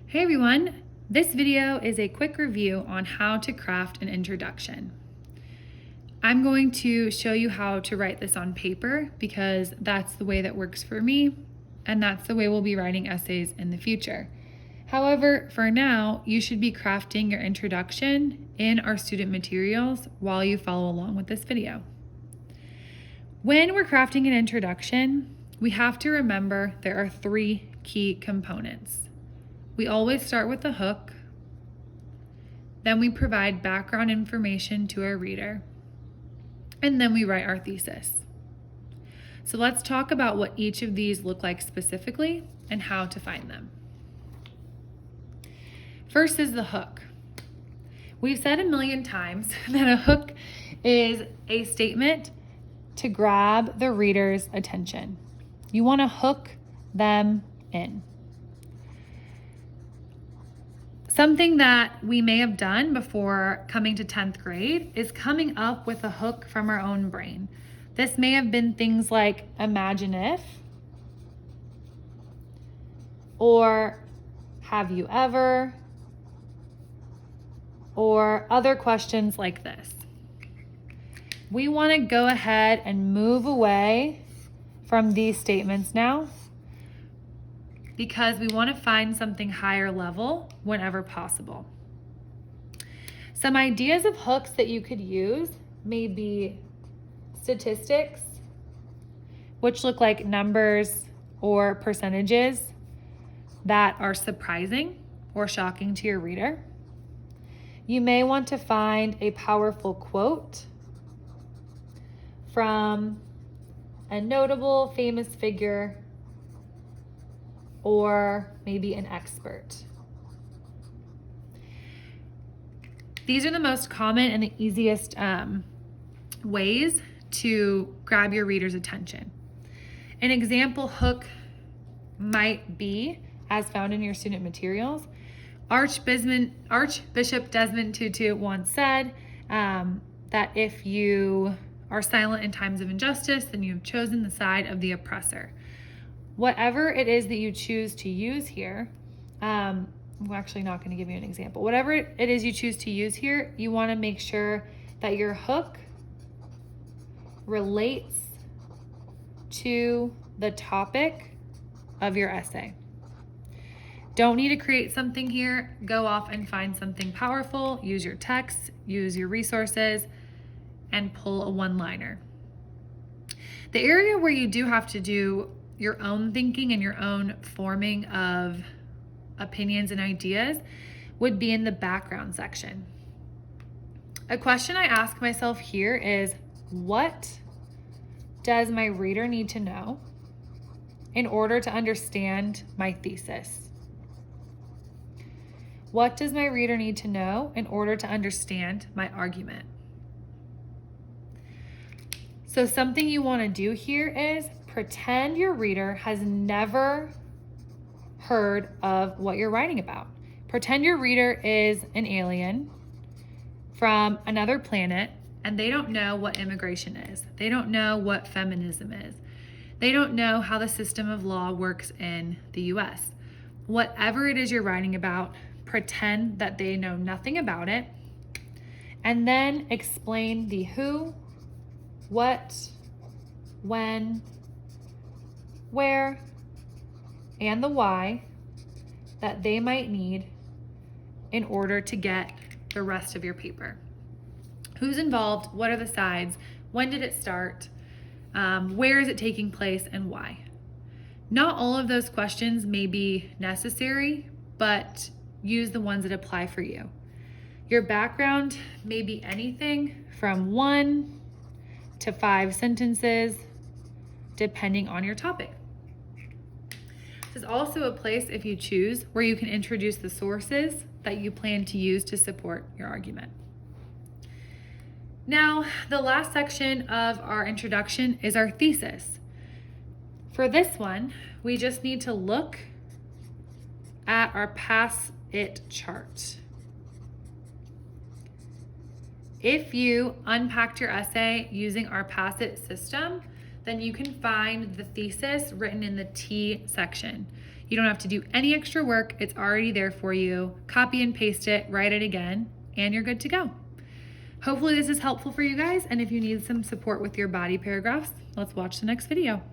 Hey everyone, this video is a quick review on how to craft an introduction. I'm going to show you how to write this on paper because that's the way that works for me, and that's the way we'll be writing essays in the future. However, for now, you should be crafting your introduction in our student materials while you follow along with this video. When we're crafting an introduction, we have to remember there are three key components. We always start with the hook, then we provide background information to our reader, and then we write our thesis. So let's talk about what each of these look like specifically and how to find them. First is the hook. We've said a million times that a hook is a statement to grab the reader's attention. You want to hook them in. Something that we may have done before coming to 10th grade is coming up with a hook from our own brain. This may have been things like imagine if, or have you ever, or other questions like this. We want to go ahead and move away from these statements now, because we want to find something higher level whenever possible. Some ideas of hooks that you could use may be statistics, which look like numbers or percentages that are surprising or shocking to your reader. You may want to find a powerful quote from a notable, famous figure, or maybe an expert. These are the most common and the easiest ways to grab your reader's attention. An example hook might be, as found in your student materials, Archbishop Desmond Tutu once said that if you are silent in times of injustice, then you've chosen the side of the oppressor. Whatever it is that you choose to use here, I'm actually not going to give you an example. Whatever it is you choose to use here, you want to make sure that your hook relates to the topic of your essay. Don't need to create something here. Go off and find something powerful. Use your text, use your resources, and pull a one-liner. The area where you do have to do your own thinking and your own forming of opinions and ideas would be in the background section. A question I ask myself here is, what does my reader need to know in order to understand my thesis? What does my reader need to know in order to understand my argument? So something you want to do here is pretend your reader has never heard of what you're writing about. Pretend your reader is an alien from another planet and they don't know what immigration is. They don't know what feminism is. They don't know how the system of law works in the US. Whatever it is you're writing about, pretend that they know nothing about it, and then explain the who, what, when, where, and the why that they might need in order to get the rest of your paper. Who's involved? What are the sides? When did it start? Where is it taking place and why? Not all of those questions may be necessary, but use the ones that apply for you. Your background may be anything from 1 to 5 sentences, depending on your topic. This is also a place, if you choose, where you can introduce the sources that you plan to use to support your argument. Now, the last section of our introduction is our thesis. For this one, we just need to look at our Pass It chart. If you unpacked your essay using our Pass It system, then you can find the thesis written in the T section. You don't have to do any extra work. It's already there for you. Copy and paste it, write it again, and you're good to go. Hopefully this is helpful for you guys, and if you need some support with your body paragraphs, let's watch the next video.